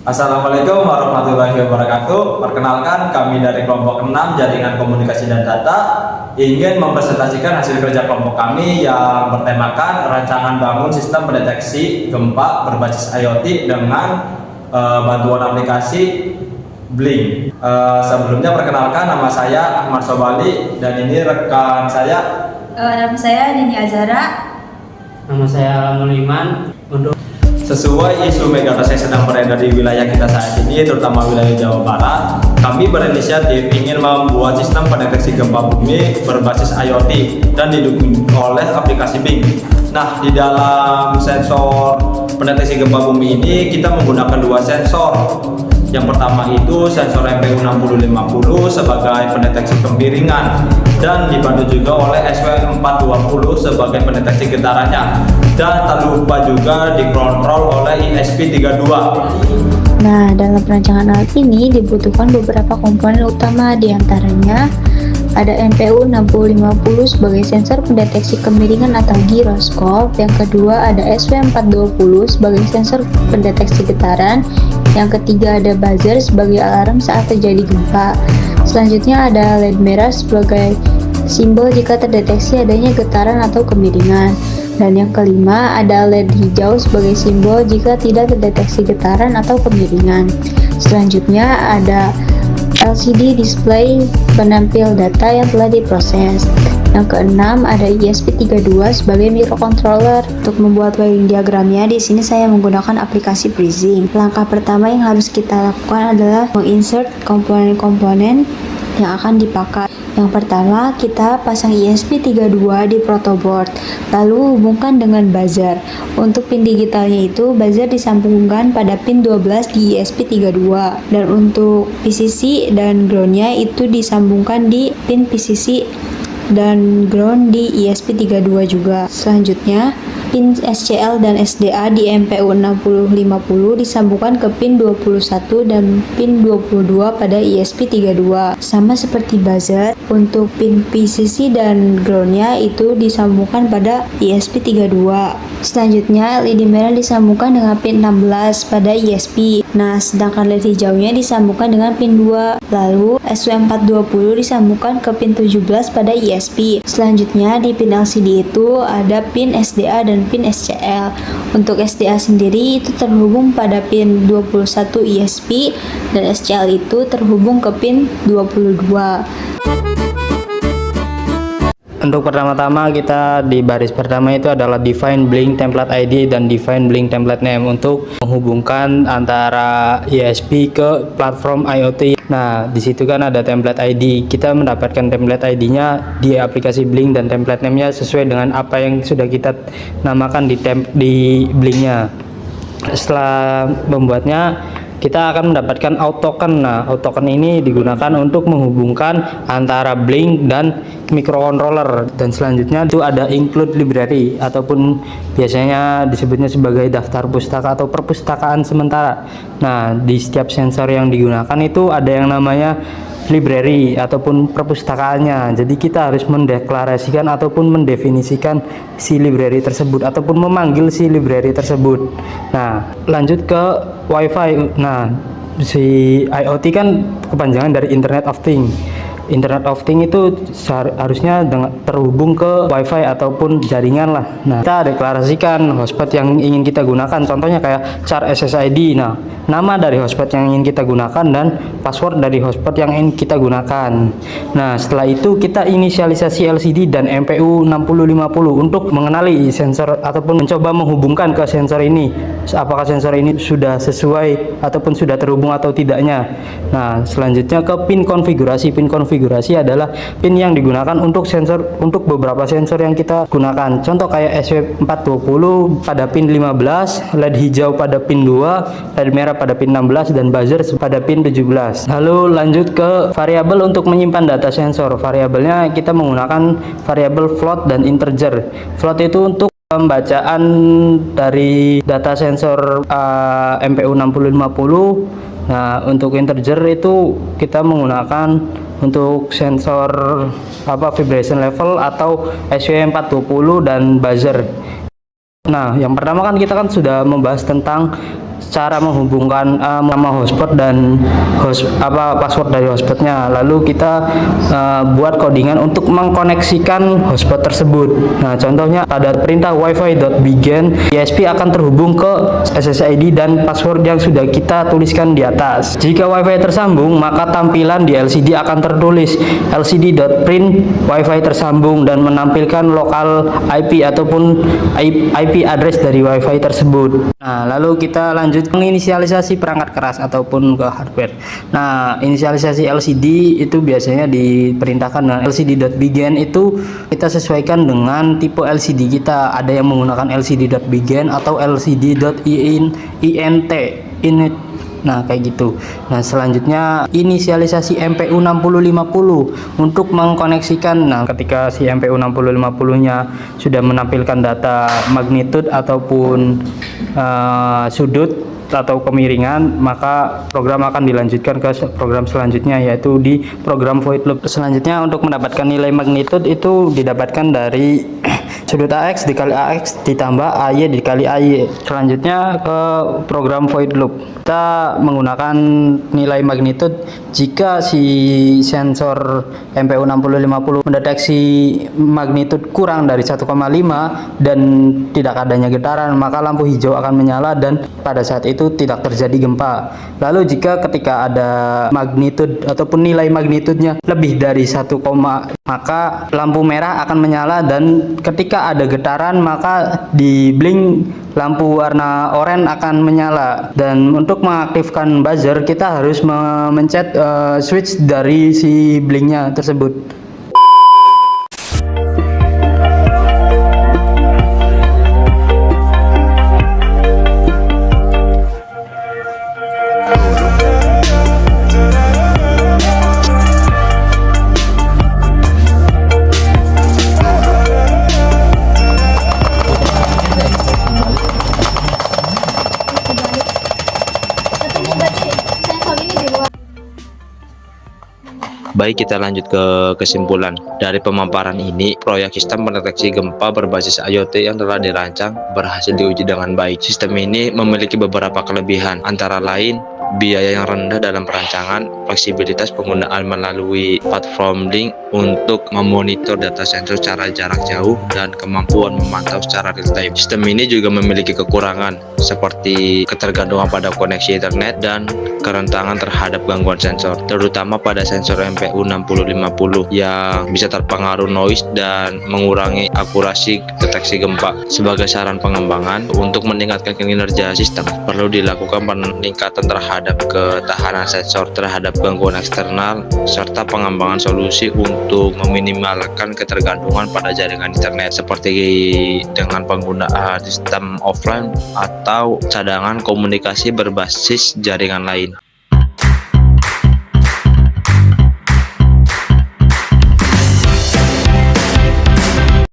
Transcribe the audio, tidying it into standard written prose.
Assalamualaikum warahmatullahi wabarakatuh. Perkenalkan, kami dari kelompok 6 Jaringan Komunikasi dan Data ingin mempresentasikan hasil kerja kelompok kami yang bertemakan rancangan bangun sistem pendeteksi gempa berbasis IoT dengan bantuan aplikasi Blink. Sebelumnya perkenalkan, nama saya Ahmad Sobali dan ini rekan saya. Nama saya Nini Azara. Nama saya Alamul Iman. Sesuai isu megatrust yang sedang beredar di wilayah kita saat ini, terutama wilayah Jawa Barat, kami berinisiatif ingin membuat sistem pendeteksi gempa bumi berbasis IoT dan didukung oleh aplikasi Blink. Nah, di dalam sensor pendeteksi gempa bumi ini kita menggunakan dua sensor. Yang pertama itu sensor MPU 6050 sebagai pendeteksi kemiringan dan dibantu juga oleh SW420 sebagai pendeteksi getarannya, dan tak lupa juga dikontrol oleh ISP32. Nah, dalam perancangan alat ini dibutuhkan beberapa komponen utama, diantaranya ada MPU 6050 sebagai sensor pendeteksi kemiringan atau giroskop. Yang kedua ada SW420 sebagai sensor pendeteksi getaran. Yang ketiga ada buzzer sebagai alarm saat terjadi gempa. Selanjutnya ada LED merah sebagai simbol jika terdeteksi adanya getaran atau kemiringan. Dan yang kelima ada LED hijau sebagai simbol jika tidak terdeteksi getaran atau kemiringan. Selanjutnya ada LCD display penampil data yang telah diproses. Yang keenam ada ISP32 sebagai microcontroller. Untuk membuat wiring diagramnya, di sini saya menggunakan aplikasi Breezing. Langkah pertama yang harus kita lakukan adalah menginsert komponen-komponen yang akan dipakai. Yang pertama, kita pasang ISP32 di protoboard, lalu hubungkan dengan buzzer. Untuk pin digitalnya itu, buzzer disambungkan pada pin 12 di ISP32, dan untuk PCC dan groundnya itu disambungkan di pin PCC dan ground di ISP32 juga. Selanjutnya, pin SCL dan SDA di MPU 6050 disambungkan ke pin 21 dan pin 22 pada ISP32. Sama seperti buzzer, untuk pin PCC dan groundnya itu disambungkan pada ISP32. Selanjutnya, LED merah disambungkan dengan pin 16 pada ISP. Nah, sedangkan LED hijaunya disambungkan dengan pin 2. Lalu, SW420 disambungkan ke pin 17 pada ISP. Selanjutnya, di pin LCD itu ada pin SDA dan pin SCL. Untuk SDA sendiri itu terhubung pada pin 21 ISP dan SCL itu terhubung ke pin 22. Untuk pertama-tama kita di baris pertama itu adalah define Blink template ID dan define Blink template name untuk menghubungkan antara ISP ke platform IoT. Nah, di situ kan ada template ID. Kita mendapatkan template ID-nya di aplikasi Blink dan template name-nya sesuai dengan apa yang sudah kita namakan di Blink-nya. Setelah membuatnya, kita akan mendapatkan autotoken. Nah, autotoken ini digunakan untuk menghubungkan antara Blink dan microcontroller. Dan selanjutnya itu ada include library ataupun biasanya disebutnya sebagai daftar pustaka atau perpustakaan sementara. Nah, di setiap sensor yang digunakan itu ada yang namanya library ataupun perpustakaannya. Jadi kita harus mendeklarasikan ataupun mendefinisikan si library tersebut ataupun memanggil si library tersebut. Nah, lanjut ke Wi-Fi. Nah, si IoT kan kepanjangan dari Internet of Things. Internet of Things itu harusnya terhubung ke Wi-Fi ataupun jaringan lah. Nah, kita deklarasikan hotspot yang ingin kita gunakan. Contohnya kayak char SSID. Nah, nama dari hotspot yang ingin kita gunakan dan password dari hotspot yang ingin kita gunakan. Nah, setelah itu kita inisialisasi LCD dan MPU 6050 untuk mengenali sensor ataupun mencoba menghubungkan ke sensor ini. Apakah sensor ini sudah sesuai ataupun sudah terhubung atau tidaknya. Nah, selanjutnya ke pin konfigurasi. Pin konfigurasi adalah pin yang digunakan untuk beberapa sensor yang kita gunakan. Contoh kayak SW420 pada pin 15, LED hijau pada pin 2, LED merah pada pin 16 dan buzzer pada pin 17. Lalu lanjut ke variabel untuk menyimpan data sensor. Variabelnya kita menggunakan variabel float dan integer. Float itu untuk pembacaan dari data sensor MPU 6050. Nah, untuk integer itu kita menggunakan untuk sensor vibration level atau SW420 dan buzzer. Nah, yang pertama kan kita sudah membahas tentang cara menghubungkan nama hotspot dan password dari hotspotnya. Lalu kita buat codingan untuk mengkoneksikan hotspot tersebut. Nah, contohnya pada perintah wifi.begin, ISP akan terhubung ke SSID dan password yang sudah kita tuliskan di atas. Jika wifi tersambung, maka tampilan di LCD akan tertulis lcd.print wifi tersambung dan menampilkan lokal IP ataupun IP address dari wifi tersebut. Nah, lalu kita lanjut menginisialisasi perangkat keras ataupun ke hardware. Nah, inisialisasi LCD itu biasanya diperintahkan dengan lcd.begin. Itu kita sesuaikan dengan tipe LCD kita. Ada yang menggunakan lcd.begin atau lcd.int init. Nah, kayak gitu. Nah, selanjutnya inisialisasi MPU 6050 untuk mengkoneksikan. Nah, ketika si MPU 6050-nya sudah menampilkan data magnitude ataupun sudut atau kemiringan, maka program akan dilanjutkan ke program selanjutnya, yaitu di program void loop. Selanjutnya untuk mendapatkan nilai magnitude itu didapatkan dari sudut AX dikali AX ditambah AY dikali AY. Selanjutnya ke program void loop. Kita menggunakan nilai magnitude jika si sensor MPU 6050 mendeteksi magnitude kurang dari 1,5 dan tidak adanya getaran, maka lampu hijau akan menyala dan pada saat itu tidak terjadi gempa. Lalu jika ketika ada magnitude ataupun nilai magnitudenya lebih dari 1, maka lampu merah akan menyala, dan ketika ada getaran maka di blink lampu warna oranye akan menyala. Dan untuk mengaktifkan buzzer kita harus memencet switch dari si blinknya tersebut. Baik, kita lanjut ke kesimpulan. Dari pemaparan ini, proyek sistem pendeteksi gempa berbasis IoT yang telah dirancang berhasil diuji dengan baik. Sistem ini memiliki beberapa kelebihan, antara lain biaya yang rendah dalam perancangan, fleksibilitas penggunaan melalui platform link untuk memonitor data sensor secara jarak jauh, dan kemampuan memantau secara real time. Sistem ini juga memiliki kekurangan seperti ketergantungan pada koneksi internet dan kerentanan terhadap gangguan sensor, terutama pada sensor MPU 6050 yang bisa terpengaruh noise dan mengurangi akurasi deteksi gempa. Sebagai saran pengembangan, untuk meningkatkan kinerja sistem, perlu dilakukan peningkatan terhadap ketahanan sensor terhadap gangguan eksternal, serta pengembangan solusi untuk meminimalkan ketergantungan pada jaringan internet, seperti dengan penggunaan sistem offline atau cadangan komunikasi berbasis jaringan lain.